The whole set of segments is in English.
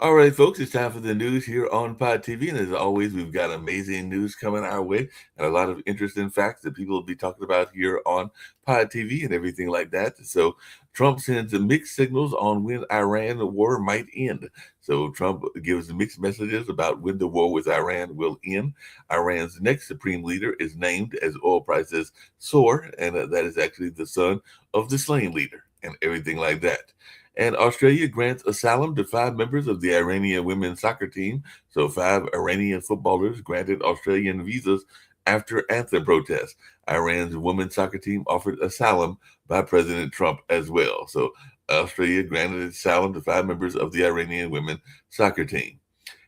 All right, folks, it's time for the news here on Pod TV. And as always, we've got amazing news coming our way and a lot of interesting facts that people will be talking about here on Pod TV and everything like that. So, Trump sends mixed signals on when Iran war might end. So, Trump gives mixed messages about when the war with Iran will end. Iran's next supreme leader is named as oil prices soar, and that is actually the son of the slain leader and everything like that. And Australia grants asylum to 5 members of the Iranian women's soccer team. So, 5 Iranian footballers granted Australian visas after anthem protests. Iran's women's soccer team offered asylum by President Trump as well. So, Australia granted asylum to 5 members of the Iranian women's soccer team.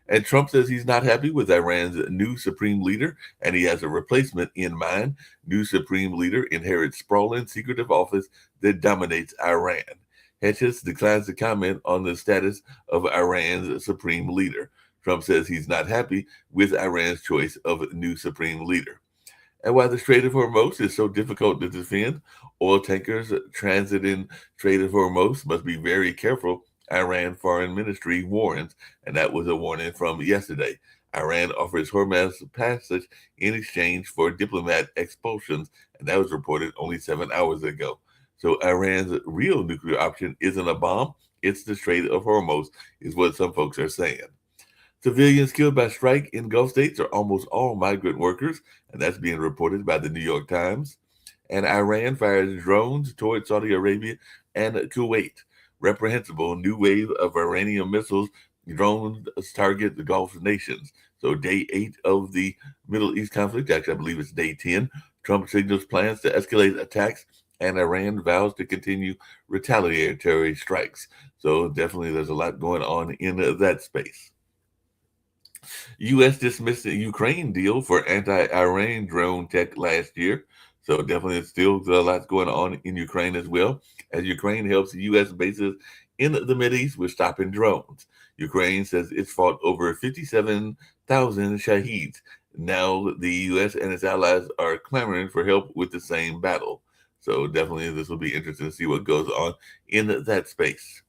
And Trump says he's not happy with Iran's new supreme leader, and he has a replacement in mind. New supreme leader inherits sprawling secretive office that dominates Iran. Hedges declines to comment on the status of Iran's supreme leader. Trump says he's not happy with Iran's choice of new supreme leader. And why the Strait of Hormuz is so difficult to defend, oil tankers transiting Strait of Hormuz must be very careful, Iran Foreign Ministry warns, and that was a warning from yesterday. Iran offers Hormuz passage in exchange for diplomat expulsions, and that was reported only 7 hours ago. So Iran's real nuclear option isn't a bomb, it's the Strait of Hormuz, is what some folks are saying. Civilians killed by strike in Gulf states are almost all migrant workers, and that's being reported by the New York Times. And Iran fires drones toward Saudi Arabia and Kuwait. Reprehensible new wave of Iranian missiles drones target the Gulf nations. So day 8 of the Middle East conflict, actually I believe it's day 10, Trump signals plans to escalate attacks and Iran vows to continue retaliatory strikes. So definitely there's a lot going on in that space. U.S. dismissed the Ukraine deal for anti-Iran drone tech last year. So definitely still a lot going on in Ukraine as well, as Ukraine helps U.S. bases in the Mideast with stopping drones. Ukraine says it's fought over 57,000 shaheeds. Now the U.S. and its allies are clamoring for help with the same battle. So definitely this will be interesting to see what goes on in that space.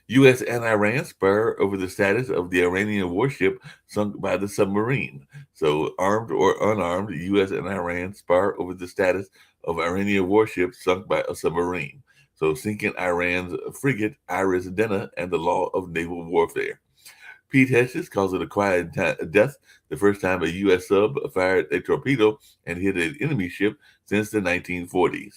U.S. and Iran spar over the status of the Iranian warship sunk by the submarine. So, armed or unarmed, U.S. and Iran spar over the status of Iranian warship sunk by a submarine. So, sinking Iran's frigate Iris Dena and the law of naval warfare. Pete Hegseth calls it a quiet death, the first time a U.S. sub fired a torpedo and hit an enemy ship since the 1940s.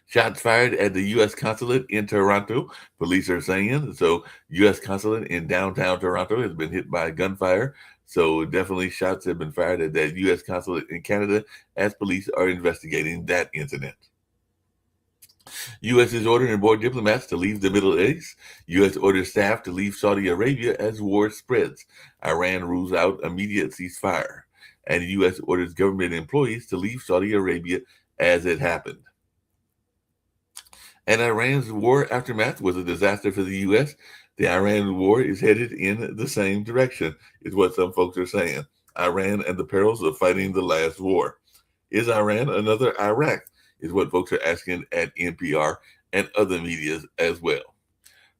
Shots fired at the U.S. consulate in Toronto, police are saying. So, U.S. consulate in downtown Toronto has been hit by gunfire. So, definitely shots have been fired at that U.S. consulate in Canada as police are investigating that incident. U.S. is ordering more diplomats to leave the Middle East. U.S. orders staff to leave Saudi Arabia as war spreads. Iran rules out immediate ceasefire. And the U.S. orders government employees to leave Saudi Arabia as it happened. And Iran's war aftermath was a disaster for the U.S. The Iran war is headed in the same direction, is what some folks are saying. Iran and the perils of fighting the last war. Is Iran another Iraq? Is what folks are asking at NPR and other medias as well.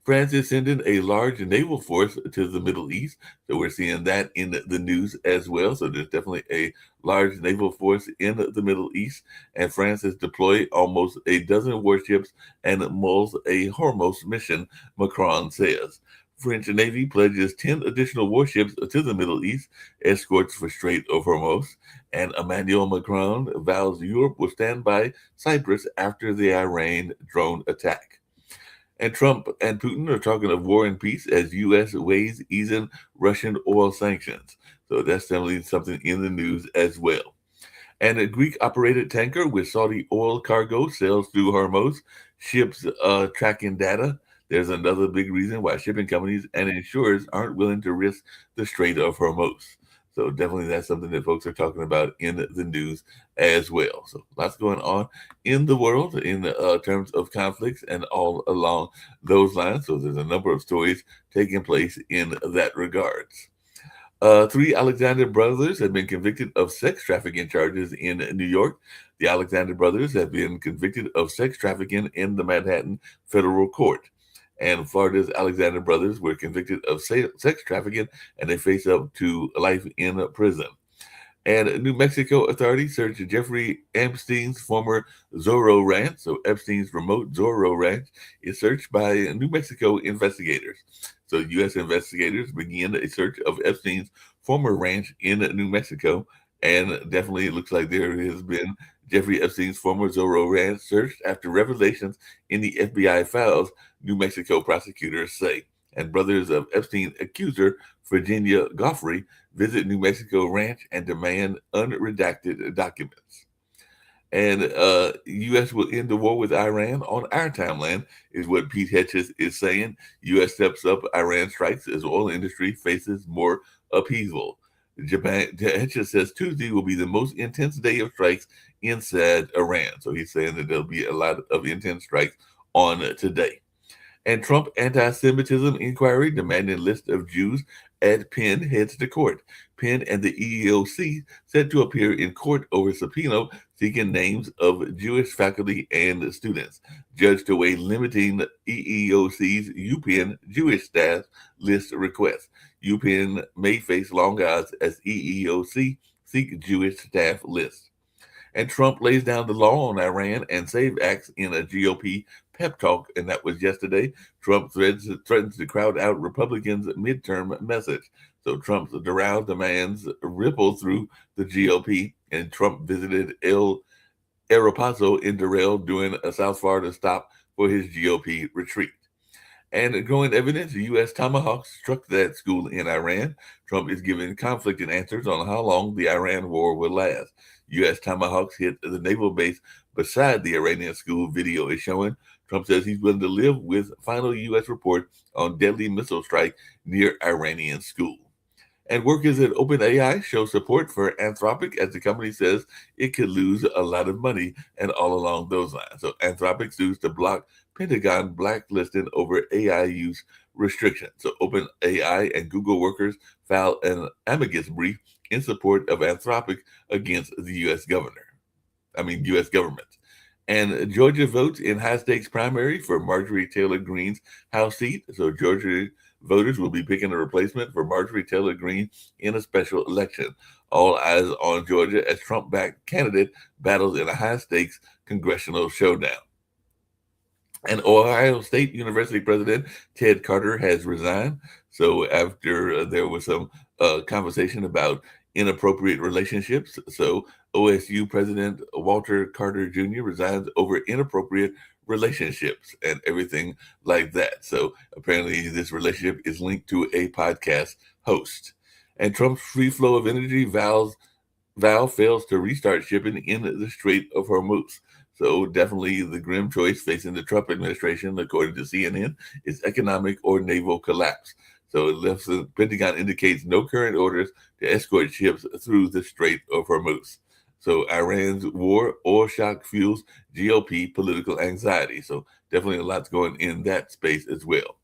France is sending a large naval force to the Middle East. So we're seeing that in the news as well. So there's definitely a large naval force in the Middle East. And France has deployed almost a dozen warships and mulls a Hormuz mission, Macron says. French Navy pledges 10 additional warships to the Middle East, escorts for Strait of Hormuz. And Emmanuel Macron vows Europe will stand by Cyprus after the Iran drone attack. And Trump and Putin are talking of war and peace as U.S. weighs easing Russian oil sanctions. So that's definitely something in the news as well. And a Greek-operated tanker with Saudi oil cargo sails through Hormuz, ships tracking data. There's another big reason why shipping companies and insurers aren't willing to risk the Strait of Hormuz. So definitely that's something that folks are talking about in the news as well. So lots going on in the world in terms of conflicts and all along those lines. So there's a number of stories taking place in that regards. Three Alexander brothers have been convicted of sex trafficking charges in New York. The Alexander brothers have been convicted of sex trafficking in the Manhattan federal court. And Florida's Alexander brothers were convicted of sex trafficking and they face up to life in prison. And New Mexico authorities searched Jeffrey Epstein's former Zorro Ranch. So Epstein's remote Zorro Ranch is searched by New Mexico investigators. So U.S. investigators began a search of Epstein's former ranch in New Mexico. And definitely it looks like there has been Jeffrey Epstein's former Zorro Ranch searched after revelations in the FBI files, New Mexico prosecutors say. And brothers of Epstein accuser Virginia Goffrey visit New Mexico ranch and demand unredacted documents. And U.S. will end the war with Iran on our timeline, is what Pete Hedges is saying. U.S. steps up Iran strikes as oil industry faces more upheaval. Japan Hedges says Tuesday will be the most intense day of strikes inside Iran. So he's saying that there'll be a lot of intense strikes on today. And Trump anti-Semitism inquiry demanding list of Jews at Penn heads to court. Penn and the EEOC set to appear in court over subpoena seeking names of Jewish faculty and students. Judge to weigh limiting EEOC's UPenn Jewish staff list request. UPenn may face long odds as EEOC seek Jewish staff list. And Trump lays down the law on Iran and SAVE acts in a GOP pep talk, and that was yesterday. Trump threatens to crowd out Republicans' midterm message. So Trump's Doral demands ripple through the GOP, and Trump visited El Paso in Doral during a South Florida stop for his GOP retreat. And growing evidence, the U.S. Tomahawk struck that school in Iran. Trump is giving conflicting answers on how long the Iran war will last. U.S. Tomahawks hit the naval base beside the Iranian school, video is showing. Trump says he's willing to live with final U.S. report on deadly missile strike near Iranian school. And workers at OpenAI show support for Anthropic as the company says it could lose a lot of money and all along those lines. So Anthropic sues to block Pentagon blacklisting over AI use restrictions. So OpenAI and Google workers filed an amicus brief in support of Anthropic against the U.S. U.S. government. And Georgia votes in high stakes primary for Marjorie Taylor Greene's House seat. So Georgia voters will be picking a replacement for Marjorie Taylor Greene in a special election. All eyes on Georgia as Trump-backed candidate battles in a high-stakes congressional showdown. And Ohio State University President Ted Carter has resigned. So after there was some conversation about inappropriate relationships, so OSU President Walter Carter Jr. resigns over inappropriate relationships and everything like that. So apparently this relationship is linked to a podcast host. And Trump's free flow of energy vow fails to restart shipping in the Strait of Hormuz. So definitely the grim choice facing the Trump administration, according to CNN, is economic or naval collapse. So the Pentagon indicates no current orders to escort ships through the Strait of Hormuz. So Iran's war, oil shock fuels GOP political anxiety. So definitely a lot's going in that space as well.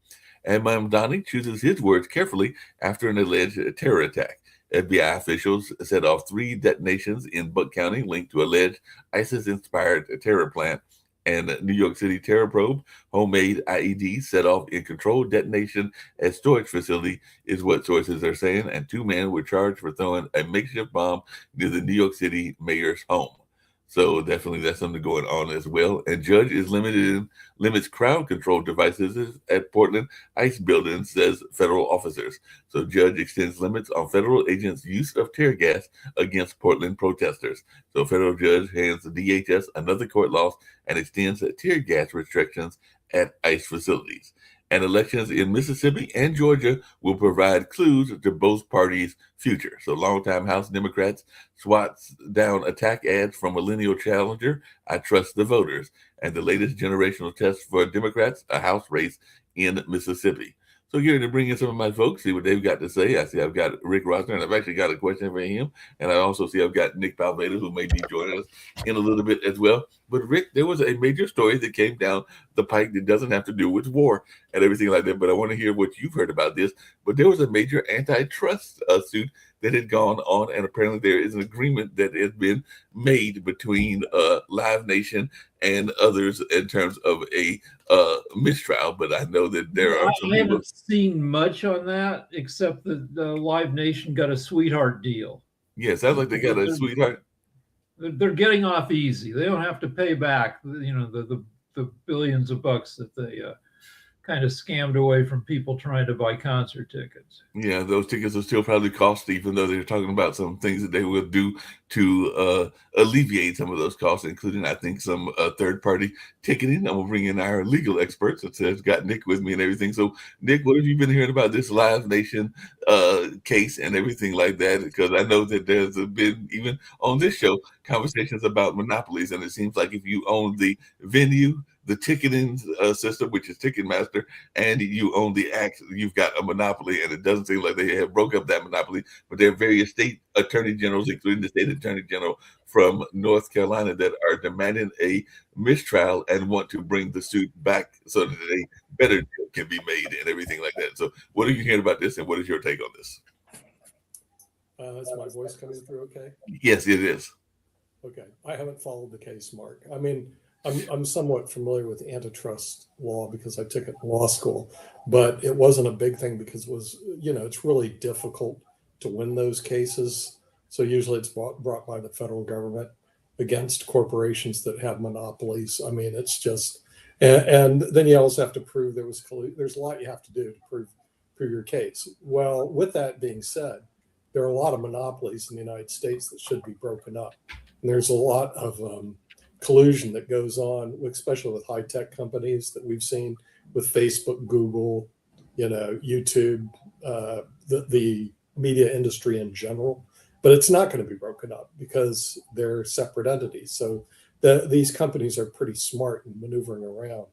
And Mamdani chooses his words carefully after an alleged terror attack. FBI officials set off 3 detonations in Buck County linked to alleged ISIS-inspired terror plan. And New York City terror probe, homemade IED set off in controlled detonation at storage facility is what sources are saying. And 2 men were charged for throwing a makeshift bomb near the New York City mayor's home. So definitely that's something going on as well. And judge is limits crowd control devices at Portland ICE building, says federal officers. So judge extends limits on federal agents' use of tear gas against Portland protesters. So federal judge hands the DHS another court loss and extends tear gas restrictions at ICE facilities. And elections in Mississippi and Georgia will provide clues to both parties' future. So, longtime House Democrats swats down attack ads from millennial challenger, I trust the voters. And the latest generational test for Democrats, a House race in Mississippi. So here to bring in some of my folks, see what they've got to say. I see I've got Rick Rosner, and I've actually got a question for him. And I also see I've got Nick Palmeda, who may be joining us in a little bit as well. But Rick, there was a major story that came down the pike that doesn't have to do with war and everything like that. But I want to hear what you've heard about this. But there was a major antitrust suit that had gone on, and apparently there is an agreement that has been made between Live Nation and others in terms of a mistrial. But I know that there are some I people. haven't seen much on that, except that the Live Nation got a sweetheart deal. Yeah, sounds like they got a sweetheart. They're getting off easy. They don't have to pay back, the billions of bucks that they kind of scammed away from people trying to buy concert tickets. Yeah, those tickets will still probably cost, even though they're talking about some things that they will do to alleviate some of those costs, including, I think, some third-party ticketing. I'm going to bring in our legal experts. It's got Nick with me and everything. So, Nick, what have you been hearing about this Live Nation case and everything like that? Because I know that there's been, even on this show, conversations about monopolies, and it seems like if you own the venue, the ticketing system, which is Ticketmaster, and you own the act, you've got a monopoly, and it doesn't seem like they have broke up that monopoly. But there are various state attorney generals, including the state attorney general from North Carolina, that are demanding a mistrial and want to bring the suit back so that a better deal can be made and everything like that. So what are you hearing about this, and what is your take on this? Is my voice coming through okay? Yes, it is. Okay. I haven't followed the case, Mark. I mean, I'm somewhat familiar with antitrust law because I took it in law school, but it wasn't a big thing because it was, it's really difficult to win those cases. So usually it's brought by the federal government against corporations that have monopolies. I mean, it's just, and then you also have to prove there's a lot you have to do to prove your case. Well, with that being said, there are a lot of monopolies in the United States that should be broken up. And there's a lot of collusion that goes on, especially with high-tech companies that we've seen with Facebook, Google, YouTube, the media industry in general. But it's not going to be broken up because they're separate entities. So these companies are pretty smart in maneuvering around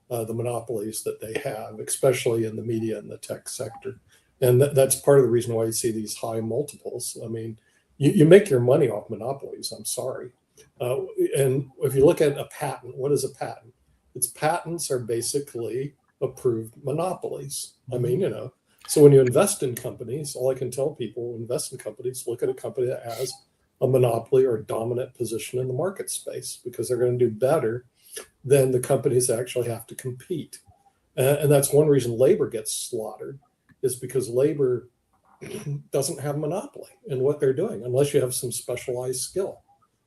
the monopolies that they have, especially in the media and the tech sector. And that's part of the reason why you see these high multiples. I mean, you make your money off monopolies. I'm sorry. And if you look at a patent, what is a patent? Its patents are basically approved monopolies. I mean, so when you invest in companies, all I can tell people who invest in companies, look at a company that has a monopoly or a dominant position in the market space because they're going to do better than the companies that actually have to compete. And that's one reason labor gets slaughtered, is because labor doesn't have a monopoly in what they're doing unless you have some specialized skill.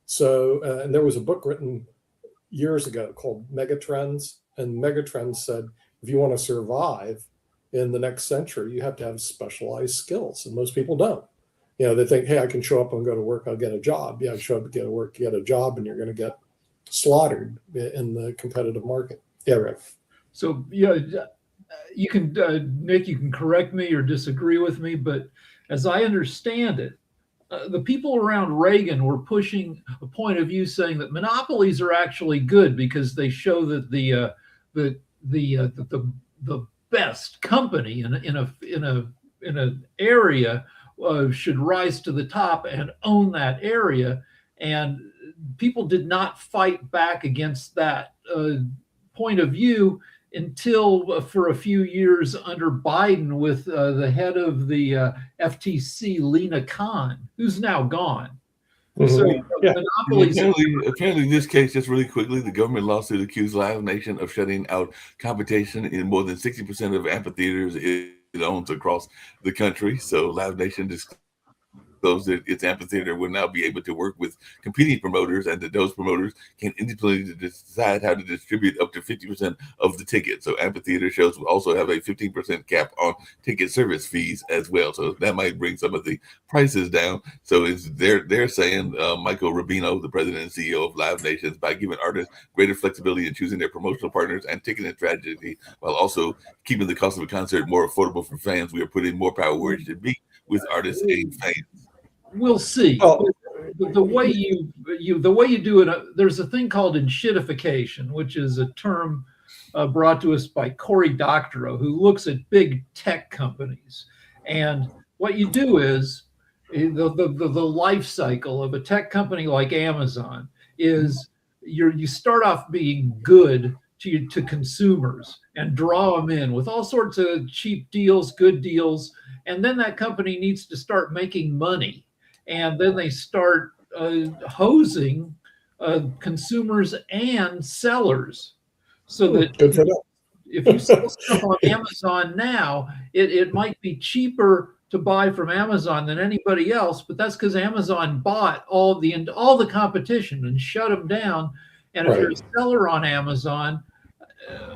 So, and there was a book written years ago called Megatrends, and Megatrends said, if you want to survive in the next century, you have to have specialized skills. And most people don't. They think, hey, I can show up and go to work, I'll get a job. Yeah, show up and get to work, get a job, and you're going to get slaughtered in the competitive market. Yeah, Rick. So, you can, Nick, you can correct me or disagree with me, but as I understand it, the people around Reagan were pushing a point of view saying that monopolies are actually good because they show that the best company in an area should rise to the top and own that area, and people did not fight back against that point of view until for a few years under Biden with the head of the FTC, Lena Khan, who's now gone. Mm-hmm. So Yeah. monopolies. Apparently, in this case, just really quickly, the government lawsuit accused Live Nation of shutting out competition in more than 60% of amphitheaters it owns across the country. So Live Nation disclosed closed its amphitheater, will now be able to work with competing promoters, and that those promoters can independently decide how to distribute up to 50% of the ticket. So amphitheater shows will also have a 15% cap on ticket service fees as well. So that might bring some of the prices down. So they're saying, Michael Rubino, the president and CEO of Live Nations, by giving artists greater flexibility in choosing their promotional partners and ticketing strategy, while also keeping the cost of a concert more affordable for fans, we are putting more power where it should be with artists and fans. We'll see. Oh. The way you do it, there's a thing called enshittification, which is a term brought to us by Cory Doctorow, who looks at big tech companies. And what you do is the life cycle of a tech company like Amazon is you start off being good to consumers and draw them in with all sorts of cheap deals, good deals, and then that company needs to start making money, and then they start hosing consumers and sellers, so that if you sell stuff on Amazon now, it might be cheaper to buy from Amazon than anybody else, but that's because Amazon bought all the competition and shut them down. And if you're a seller on Amazon,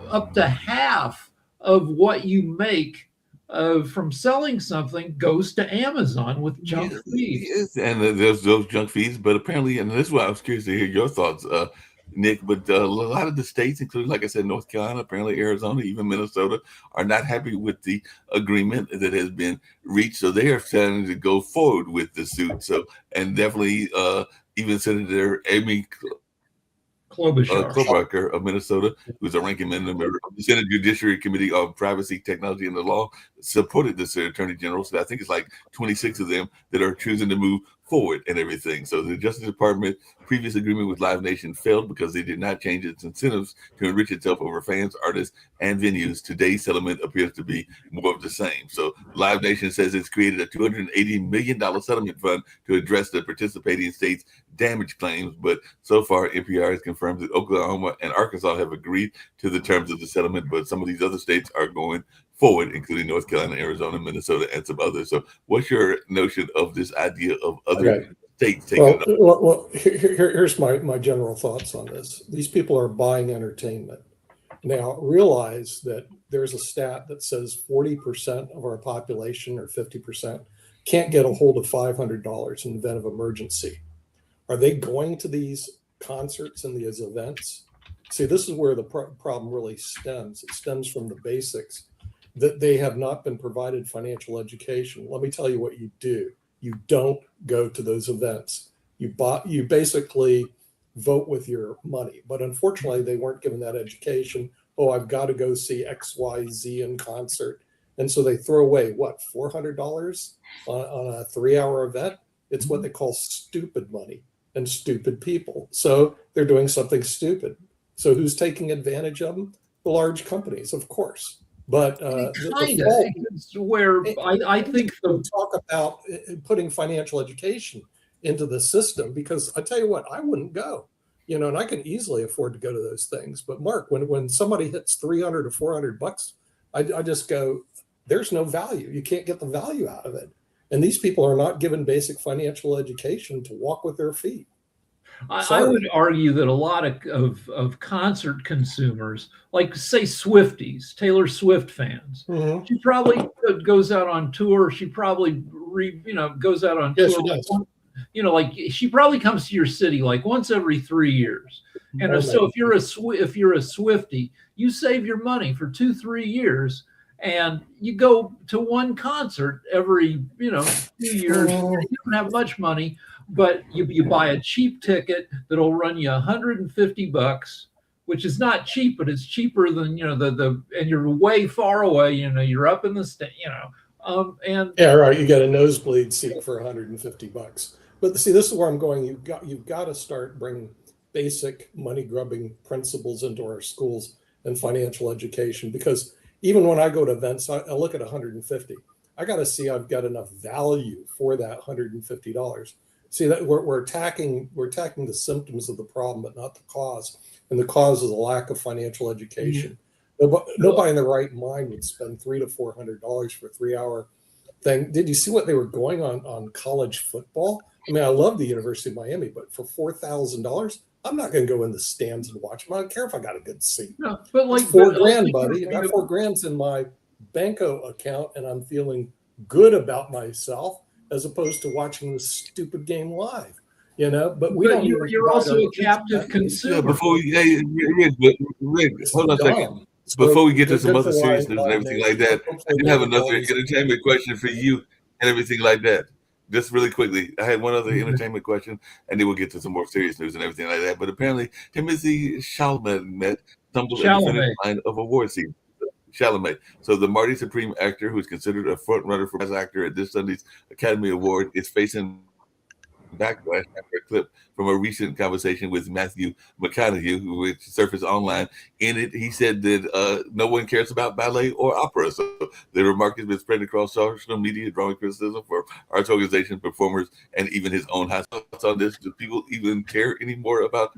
up to half of what you make from selling something goes to Amazon with junk fees. Yes, and there's those junk fees, but apparently, and this is why I was curious to hear your thoughts, Nick, but a lot of the states, including, like I said, North Carolina, apparently Arizona, even Minnesota, are not happy with the agreement that has been reached. So they are starting to go forward with the suit. So, and definitely even Senator Amy Klobuchar of Minnesota, who's a ranking member of the Senate Judiciary Committee on Privacy, Technology, and the Law, supported this Attorney General. So I think it's like 26 of them that are choosing to move forward and everything. So the Justice Department previous agreement with Live Nation failed because they did not change its incentives to enrich itself over fans, artists, and venues. Today's settlement appears to be more of the same. So Live Nation says it's created a $280 million settlement fund to address the participating states' damage claims. But so far, NPR has confirmed that Oklahoma and Arkansas have agreed to the terms of the settlement, but some of these other states are going forward, including North Carolina, Arizona, Minnesota, and some others. So what's your notion of this idea of other states taking it up? Well, here's my general thoughts on this. These people are buying entertainment. Now, realize that there's a stat that says 40% of our population, or 50%, can't get a hold of $500 in the event of emergency. Are they going to these concerts and these events? See, this is where the problem really stems. It stems from the basics, that they have not been provided financial education. Let me tell you what you do. You don't go to those events. You basically vote with your money. But unfortunately, they weren't given that education. Oh, I've got to go see XYZ in concert. And so they throw away, what, $400 on a 3-hour event? It's what they call stupid money and stupid people. So they're doing something stupid. So who's taking advantage of them? The large companies, of course. But where I think talk about putting financial education into the system, because I tell you what, I wouldn't go, and I can easily afford to go to those things. But Mark, when somebody hits $300 or $400, I just go, there's no value. You can't get the value out of it. And these people are not given basic financial education to walk with their feet. I would argue that a lot of concert consumers, like say Swifties, Taylor Swift fans, she probably goes out on tour. She probably goes out on tour. Like she probably comes to your city like once every 3 years. And so if you're a Swiftie, you save your money for 2-3 years, and you go to one concert every few years. You don't have much money, but you buy a cheap ticket that'll run you $150, which is not cheap, but it's cheaper than and you're way far away. You're up in the and yeah, right. You get a nosebleed seat for $150. But see, this is where I'm going. You've got to start bringing basic money grubbing principles into our schools and financial education, because even when I go to events, I look at $150. I got to see I've got enough value for that $150. See, that we're attacking the symptoms of the problem, but not the cause. And the cause is a lack of financial education. Nobody in their right mind would spend $300 to $400 for a 3-hour thing. Did you see what they were going on college football? I mean, I love the University of Miami, but for $4,000, I'm not going to go in the stands and watch them. I don't care if I got a good seat. No, but like it's $4,000, buddy. That $4,000's in my Banco account, and I'm feeling good about myself as opposed to watching this stupid game live. But we don't. You're also a captive consumer. Yeah, before Rick, hold on a second. Before we get to some other serious news and everything like that, I do have another entertainment question for you and everything like that. Just really quickly, I had one other entertainment question, and then we'll get to some more serious news and everything like that. But apparently, Timothée Chalamet stumbled at the finish line of award season. Chalamet. So the Marty Supreme actor, who is considered a front runner for Best Actor at this Sunday's Academy Award, is facing backlash after a clip from a recent conversation with Matthew McConaughey, which surfaced online. In it, he said that no one cares about ballet or opera. So the remark has been spread across social media, drawing criticism for arts organizations, performers, and even his own high school. On this, do people even care anymore about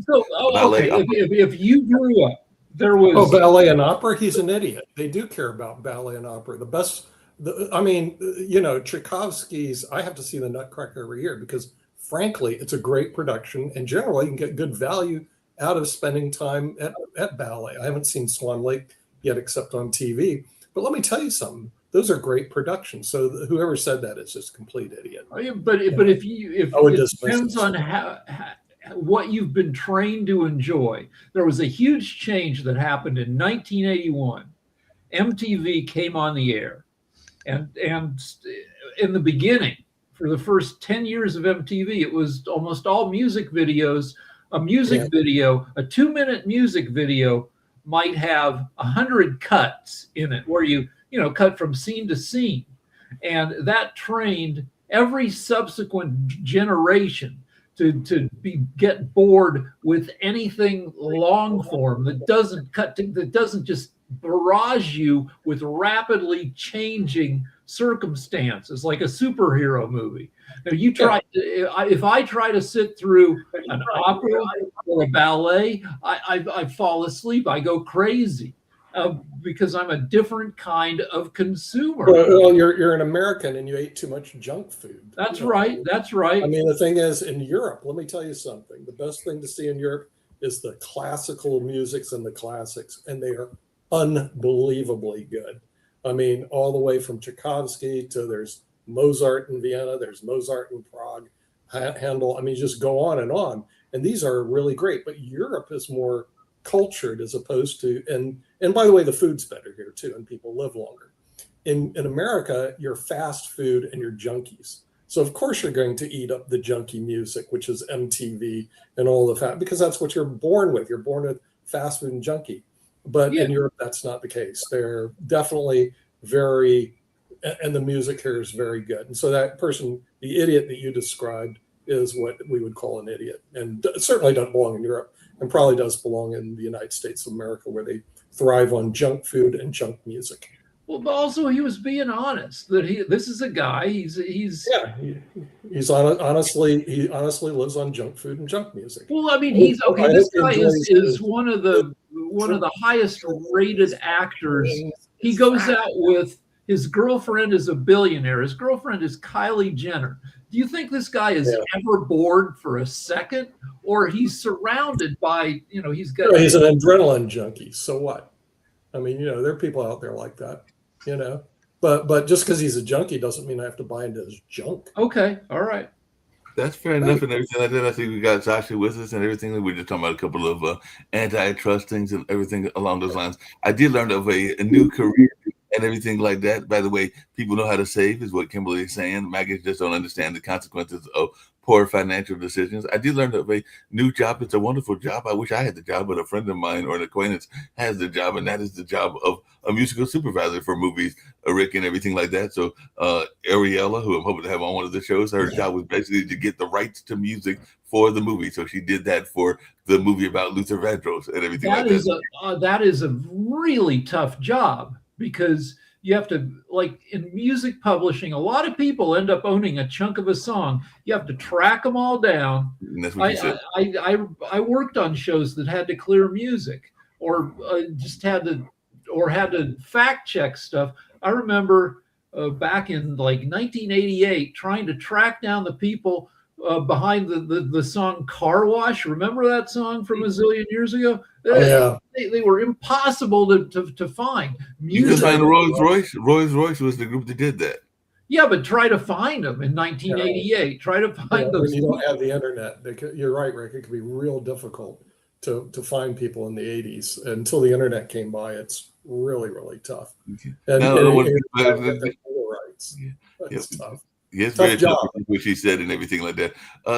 ballet? Okay. If you grew up, there was ballet and opera. He's an idiot. They do care about ballet and opera. Tchaikovsky's. I have to see the Nutcracker every year because, frankly, it's a great production, and generally you can get good value out of spending time at ballet. I haven't seen Swan Lake yet, except on TV. But let me tell you something; those are great productions. So whoever said that is just a complete idiot. But if it depends on what you've been trained to enjoy. There was a huge change that happened in 1981. MTV came on the air, and in the beginning, for the first 10 years of MTV, it was almost all music videos. A music video, a 2-minute music video might have 100 cuts in it where you cut from scene to scene. And that trained every subsequent generation to get bored with anything long form that doesn't just barrage you with rapidly changing circumstances like a superhero movie. Now if I try to sit through an opera or a ballet, I fall asleep. I go crazy because I'm a different kind of consumer. Well, you're an American and you ate too much junk food. That's right. That's right. I mean, the thing is, in Europe, let me tell you something. The best thing to see in Europe is the classical musics and the classics, and they are unbelievably good. I mean, all the way from Tchaikovsky to there's Mozart in Vienna, there's Mozart in Prague, Handel. I mean, just go on. And these are really great. But Europe is more cultured as opposed to, and by the way, the food's better here too, and people live longer. In America, you're fast food and you're junkies. So of course you're going to eat up the junky music, which is MTV and all of that, because that's what you're born with. You're born with fast food and junkie. But in Europe, that's not the case. They're definitely and the music here is very good. And so that person, the idiot that you described, is what we would call an idiot, and certainly doesn't belong in Europe, and probably does belong in the United States of America, where they thrive on junk food and junk music. Well, but also he was being honest that this is a guy. Honestly, he honestly lives on junk food and junk music. Well, I mean, he's okay. This guy is one of the highest rated actors. He goes out with his girlfriend is a billionaire. His girlfriend is Kylie Jenner. Do you think this guy is ever bored for a second, or he's surrounded by he's got? He's an adrenaline junkie. So what? I mean, there are people out there like that. But just because he's a junkie doesn't mean I have to buy into his junk. Okay, all right. That's fair enough and everything like that. I think we got Sasha with us and everything. We're just talking about a couple of antitrust things and everything along those lines. I did learn of a new career and everything like that. By the way, people know how to save is what Kimberly is saying. Maggots just don't understand the consequences of poor financial decisions. I did learn of a new job. It's a wonderful job. I wish I had the job, but a friend of mine or an acquaintance has the job, and that is the job of a musical supervisor for movies, Rick, and everything like that. So Ariella, who I'm hoping to have on one of the shows, her job was basically to get the rights to music for the movie. So she did that for the movie about Luther Vandross and everything like that. That is a really tough job, because you have to, like in music publishing, a lot of people end up owning a chunk of a song. You have to track them all down. And that's what you said. I worked on shows that had to clear music or had to fact check stuff. I remember back in like 1988, trying to track down the people behind the song Car Wash. Remember that song from a zillion years ago? Oh, yeah. They were impossible to find. You can find Rolls Royce. Rolls Royce was the group that did that. Yeah, but try to find them in 1988. Try to find those. When you don't have the internet, you're right, Rick. It can be real difficult to find people in the 80s. Until the internet came by, it's really, really tough. Okay. And, Now, rights. It's tough. Yes, Tough very job. tough, what she said and everything like that.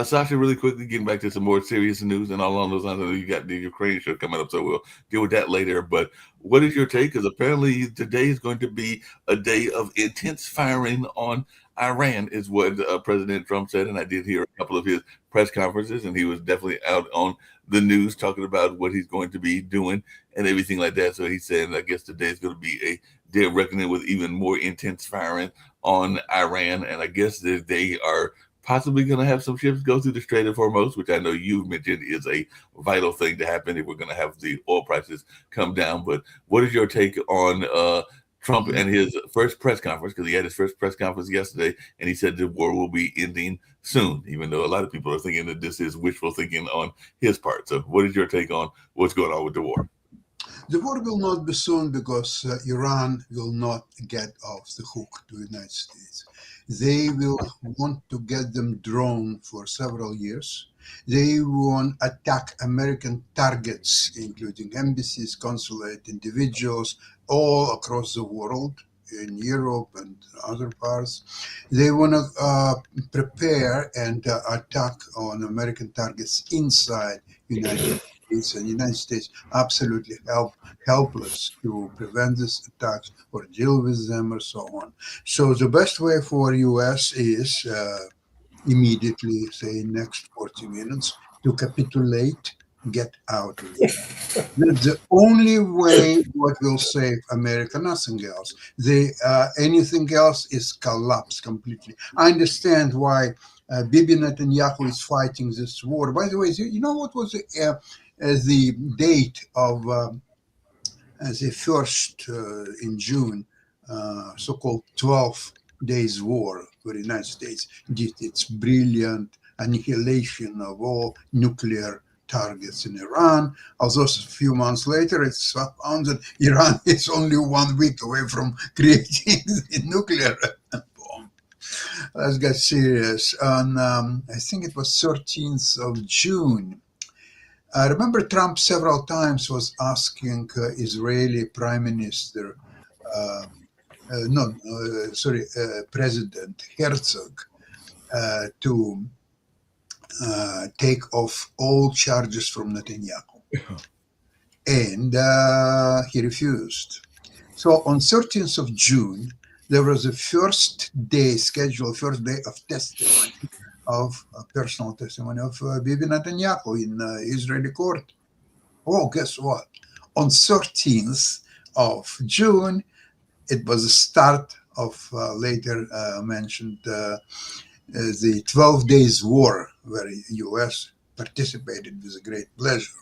Sasha, really quickly, getting back to some more serious news and all along those lines. I know you got the Ukraine show coming up, so we'll deal with that later. But what is your take? Because apparently today is going to be a day of intense firing on Iran, is what President Trump said. And I did hear a couple of his press conferences, and he was definitely out on the news talking about what he's going to be doing and everything like that. So he's saying, I guess today is going to be a day of reckoning with even more intense firing on Iran. And I guess that they are possibly going to have some ships go through the Strait of Hormuz, which I know you mentioned is a vital thing to happen if we're going to have the oil prices come down. But what is your take on Trump and his first press conference? Because he had his first press conference yesterday, and he said the war will be ending soon, even though a lot of people are thinking that this is wishful thinking on his part. So what is your take on what's going on with the war? The war will not be soon because Iran will not get off the hook to the United States. They will want to get them drawn for several years. They want to attack American targets, including embassies, consulate, individuals, all across the world, in Europe and other parts. They want to prepare and attack on American targets inside the United States. And the United States absolutely helpless to prevent these attacks or deal with them or so on. So the best way for U.S. is immediately, say next 40 minutes, to capitulate, get out of it. That's the only way what will save America, nothing else. Anything else is collapse completely. I understand why Bibi Netanyahu is fighting this war. By the way, you know what was the date of the first in June, so-called 12 days war where the United States did its brilliant annihilation of all nuclear targets in Iran. Although a few months later, it's found that Iran is only 1 week away from creating the nuclear bomb. Let's get serious. On, I think it was 13th of June, I remember Trump several times was asking Israeli Prime Minister, President Herzog, to take off all charges from Netanyahu. And he refused. So on 13th of June, there was a first day of testimony, of personal testimony of Bibi Netanyahu in Israeli court. Oh, guess what? On 13th of June, it was the start of later mentioned the 12 days war, where the U.S. participated with great pleasure.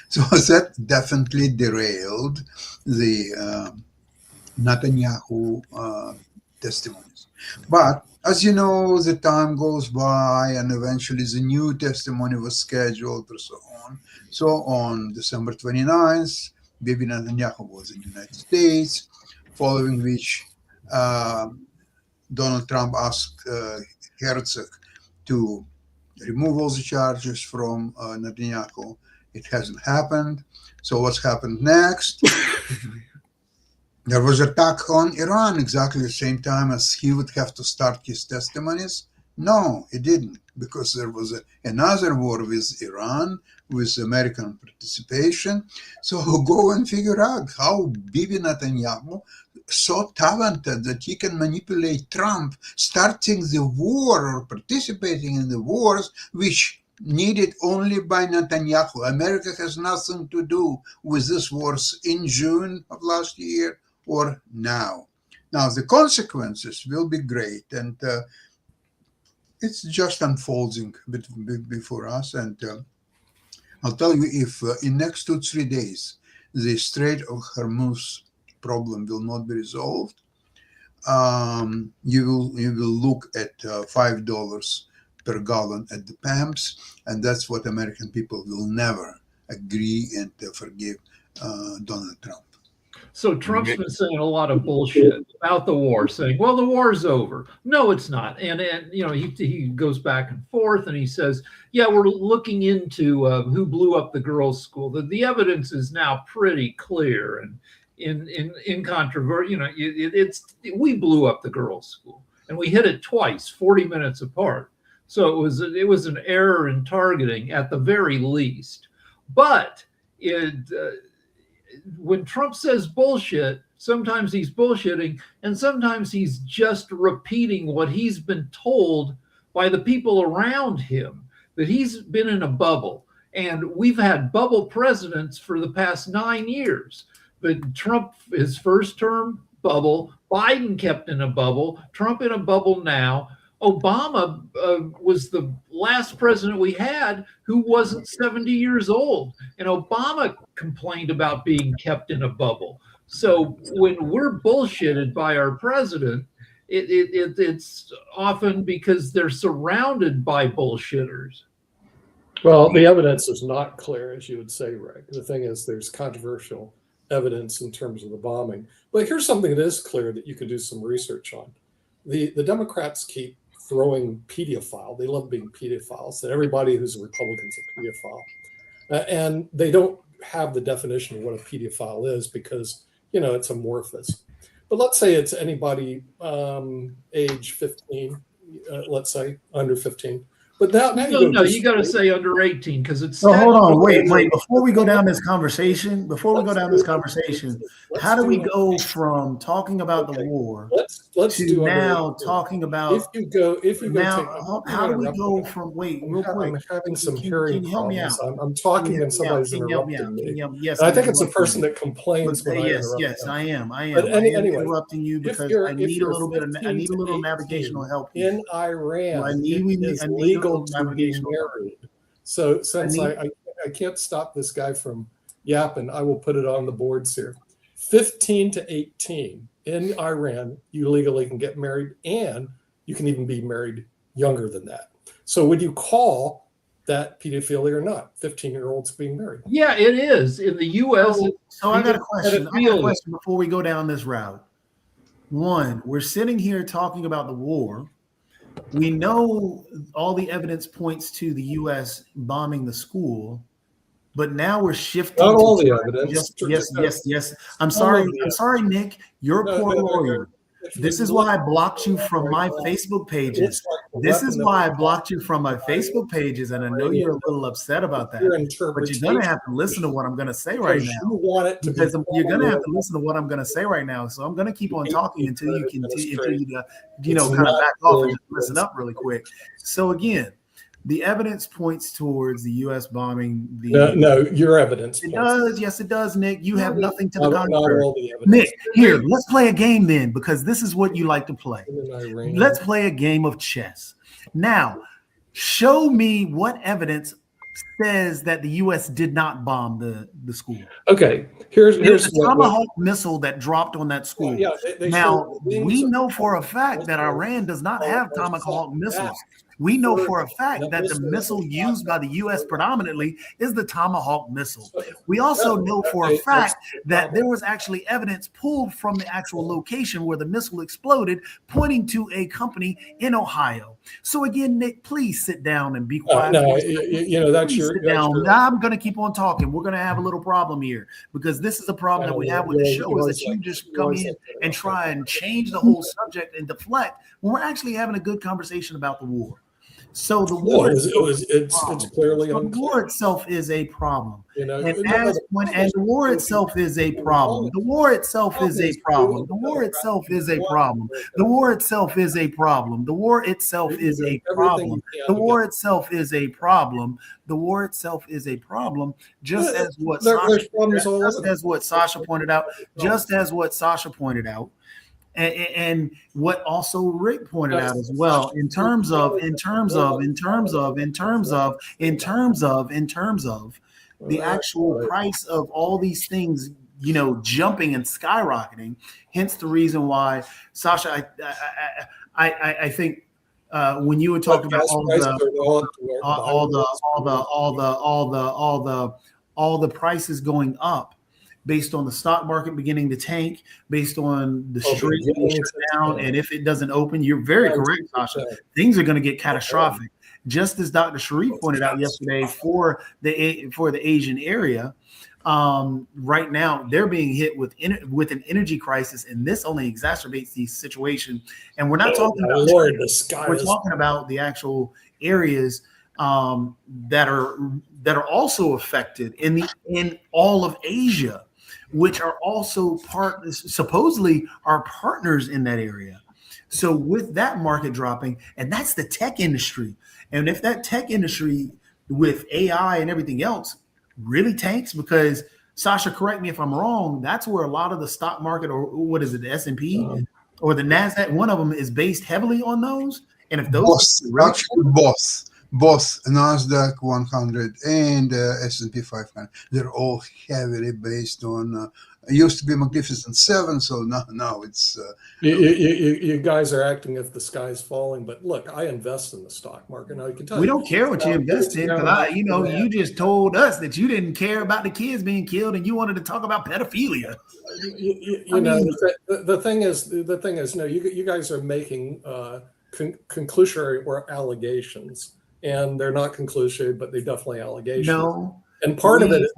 So that definitely derailed the Netanyahu testimonies. But as you know, the time goes by and eventually the new testimony was scheduled or so on. So on December 29th, Bibi Netanyahu was in the United States, following which Donald Trump asked Herzog to remove all the charges from Netanyahu. It hasn't happened. So what's happened next? There was an attack on Iran exactly the same time as he would have to start his testimonies. No, he didn't, because there was another war with Iran, with American participation. So go and figure out how Bibi Netanyahu, so talented that he can manipulate Trump, starting the war or participating in the wars, which needed only by Netanyahu. America has nothing to do with these wars in June of last year or now. Now, the consequences will be great, and it's just unfolding before us. And I'll tell you, if in next 2-3 days, the Strait of Hormuz problem will not be resolved, you will look at $5 per gallon at the pumps, and that's what American people will never agree and forgive Donald Trump. So Trump's been saying a lot of bullshit about the war, saying, well, the war's over. No, it's not. And you know, he goes back and forth and he says, yeah, we're looking into who blew up the girls' school. The evidence is now pretty clear and incontrovertible. You know, we blew up the girls' school and we hit it twice, 40 minutes apart. So it was an error in targeting at the very least. But when Trump says bullshit, sometimes he's bullshitting and sometimes he's just repeating what he's been told by the people around him, that he's been in a bubble. And we've had bubble presidents for the past 9 years. But Trump, his first term, bubble. Biden kept in a bubble. Trump in a bubble now. Obama was the last president we had who wasn't 70 years old. And Obama complained about being kept in a bubble. So when we're bullshitted by our president, it's often because they're surrounded by bullshitters. Well, the evidence is not clear, as you would say, Rick. The thing is, there's controversial evidence in terms of the bombing. But here's something that is clear that you could do some research on. The Democrats keep throwing pedophile. They love being pedophiles. That everybody who's a Republican is a pedophile. And they don't have the definition of what a pedophile is because, you know, it's amorphous. But let's say it's anybody age 15, let's say under 15. But now no, you got to say under 18 because it's. So hold on, wait. Before we go down this conversation, how do we go from talking about the war to now talking about? If you go now, how do we go from? Wait, real quick. I'm having some hearing problems. I'm talking and somebody's interrupting me. Yes, I think it's a person that complains. Yes, I am. But anyway, interrupting you because I need a little bit of navigational help here. In Iran. It's legal to be married. So since I can't stop this guy from yapping, I will put it on the boards here. 15 to 18 in Iran, you legally can get married, and you can even be married younger than that. So would you call that pedophilia or not? 15-year-olds being married? Yeah, it is. In the U.S. So I got a question. Before we go down this route. One, we're sitting here talking about the war. We know all the evidence points to the U.S. bombing the school, but now we're shifting. Not all the evidence. Yes. I'm sorry, Nick. You're a poor lawyer. This is why I blocked you from my Facebook pages. This is why I blocked you from my Facebook pages, and I know you're a little upset about that. But you're going to have to listen to what I'm going to say right now. Because you're going to have to listen to what I'm going to say right now. So I'm going to keep on talking until you kind of back off and just listen up really quick. So again, the evidence points towards the U.S. bombing the. No, your evidence. It does. Yes, it does, Nick. You have nothing to the contrary. Nick, here, let's play a game then, because this is what you like to play. Let's play a game of chess. Now, show me what evidence says that the U.S. did not bomb the school. Okay, here's the Tomahawk missile that dropped on that school. Now, we know for a fact that Iran does not have Tomahawk missiles. We know for a fact that the missile used by the U.S. predominantly is the Tomahawk missile. We also know for a fact that there was actually evidence pulled from the actual location where the missile exploded, pointing to a company in Ohio. So again, Nick, please sit down and be quiet. That's your. I'm going to keep on talking. We're going to have a little problem here because this is a problem that we have with the show is that you just come in and try and change the whole subject and deflect when we're actually having a good conversation about the war. So the war it's clearly unclear. The war itself is a problem. The war itself is a problem. The war itself is a problem. The war itself is a problem. The war itself is a problem. The war itself is a problem. The war itself is a problem. The war itself is a problem. Just as what Sasha pointed out. Just as what Sasha pointed out. And what also Rick pointed out as well, in terms of the actual price of all these things jumping and skyrocketing. Hence the reason why, Sasha, I think when you were talking about all the prices going up based on the stock market beginning to tank, based on the street being shut down, and if it doesn't open, you're very correct, Sasha. Things are going to get catastrophic. Just as Dr. Sharif pointed out yesterday for the Asian area, right now they're being hit with an energy crisis, and this only exacerbates the situation. And we're not talking about we're talking about the actual areas that are also affected in all of Asia, which are also supposedly our partners in that area. So with that market dropping, and that's the tech industry, and if that tech industry with AI and everything else really tanks, because Sasha, correct me if I'm wrong, that's where a lot of the stock market, or what is it, the S&P or the NASDAQ, one of them is based heavily on those. And if those both NASDAQ 100 and S&P 500, they're all heavily based on. It used to be Magnificent Seven, so now it's. You guys are acting if the sky's falling, but look, I invest in the stock market. Now you can tell we don't care what you invest in, because you just told us that you didn't care about the kids being killed, and you wanted to talk about pedophilia. The thing is, no, you guys are making conclusory or allegations, and they're not conclusory, but they're definitely allegations. No. And part of it is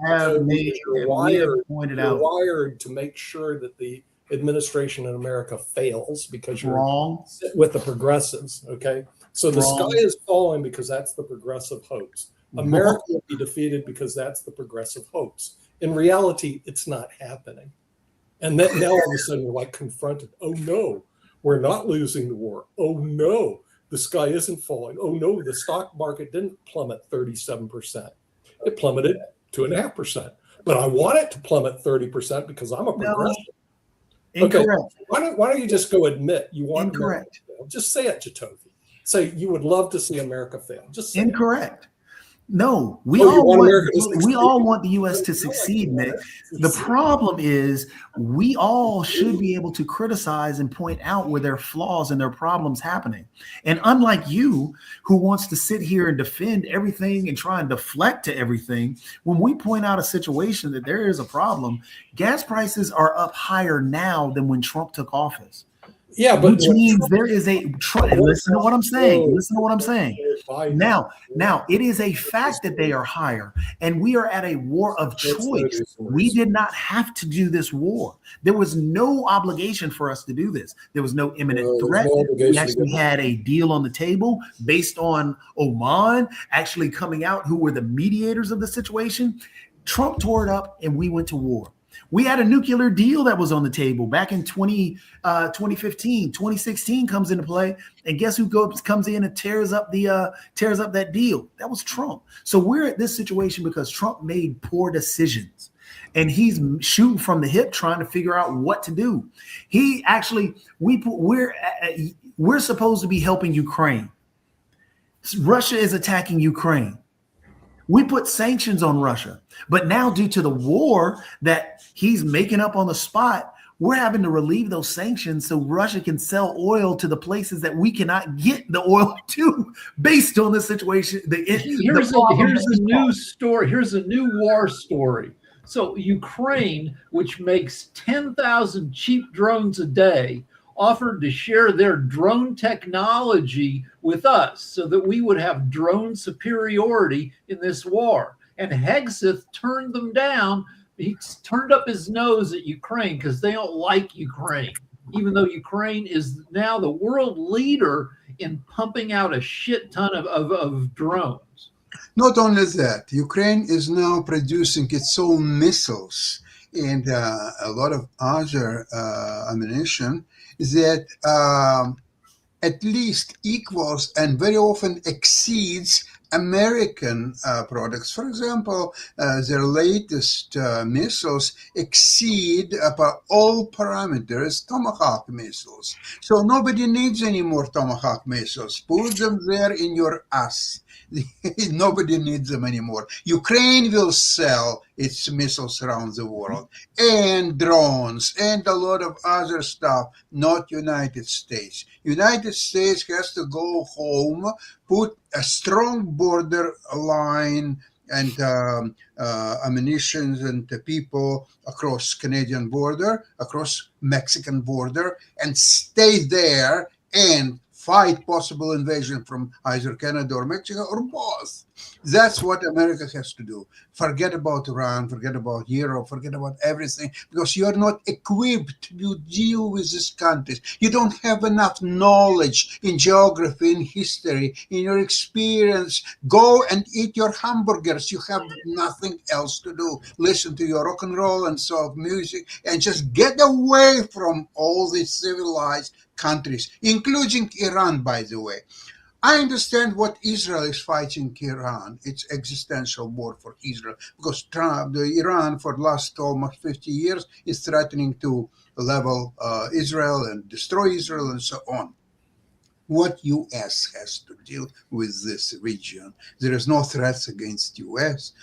you're wired to make sure that the administration in America fails, because you're wrong with the progressives. Okay, so the sky is falling because that's the progressive hopes. America will be defeated because that's the progressive hopes. In reality, it's not happening. And then now all of a sudden we're like confronted. Oh no, we're not losing the war. Oh no, the sky isn't falling. Oh no, the stock market didn't plummet 37%. It plummeted 2.5%, but I want it to plummet 30% because I'm a progressive. Incorrect. Okay, why don't you just go admit you want incorrect? America to fail? Just say it, Jatovi. Say you would love to see America fail. Just say incorrect. No, we all want the U.S. to succeed, Nick. The problem is we all should be able to criticize and point out where there are flaws and there are problems happening. And unlike you, who wants to sit here and defend everything and try and deflect to everything, when we point out a situation that there is a problem, gas prices are up higher now than when Trump took office. Yeah, but which means there is listen to what I'm saying. Listen to what I'm saying. Now, it is a fact that they are higher, and we are at a war of choice. We did not have to do this war. There was no obligation for us to do this. There was no imminent threat. We actually had a deal on the table based on Oman actually coming out, who were the mediators of the situation. Trump tore it up, and we went to war. We had a nuclear deal that was on the table back in 2015. 2016 comes into play, and guess who comes in and tears up that deal? That was Trump. So we're at this situation because Trump made poor decisions, and he's shooting from the hip, trying to figure out what to do. He actually, we're supposed to be helping Ukraine. Russia is attacking Ukraine. We put sanctions on Russia, but now due to the war that he's making up on the spot, we're having to relieve those sanctions so Russia can sell oil to the places that we cannot get the oil to based on the situation. Here's a new story. Here's a new war story. So Ukraine, which makes 10,000 cheap drones a day, offered to share their drone technology with us so that we would have drone superiority in this war. And Hegseth turned them down. He turned up his nose at Ukraine because they don't like Ukraine, even though Ukraine is now the world leader in pumping out a shit ton of drones. Not only that, Ukraine is now producing its own missiles and a lot of other ammunition that at least equals and very often exceeds American products. For example, their latest missiles exceed about all parameters Tomahawk missiles. So nobody needs any more Tomahawk missiles. Put them there in your ass. Nobody needs them anymore. Ukraine will sell its missiles around the world, and drones, and a lot of other stuff, not United States. United States has to go home, put a strong border line and ammunition and people across Canadian border, across Mexican border, and stay there and fight possible invasion from either Canada or Mexico or both. That's what America has to do. Forget about Iran, forget about Europe, forget about everything, because you're not equipped to deal with these countries. You don't have enough knowledge in geography, in history, in your experience. Go and eat your hamburgers. You have nothing else to do. Listen to your rock and roll and soft music, and just get away from all these civilized countries, including Iran, by the way. I understand what Israel is fighting Iran. It's existential war for Israel because Iran for the last almost 50 years is threatening to level Israel and destroy Israel and so on. What U.S. has to deal with this region? There is no threats against U.S.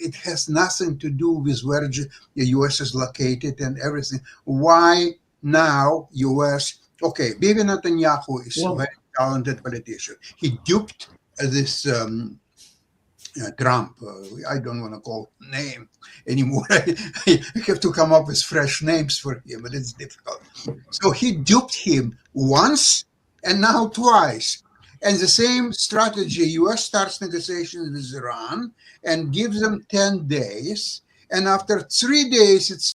It has nothing to do with where the U.S. is located and everything. Why now U.S.? Okay, Bibi Netanyahu is a very talented politician. He duped this Trump. I don't want to call him name anymore. I have to come up with fresh names for him, but it's difficult. So he duped him once and now twice. And the same strategy, U.S. starts negotiations with Iran and gives them 10 days. And after 3 days, it's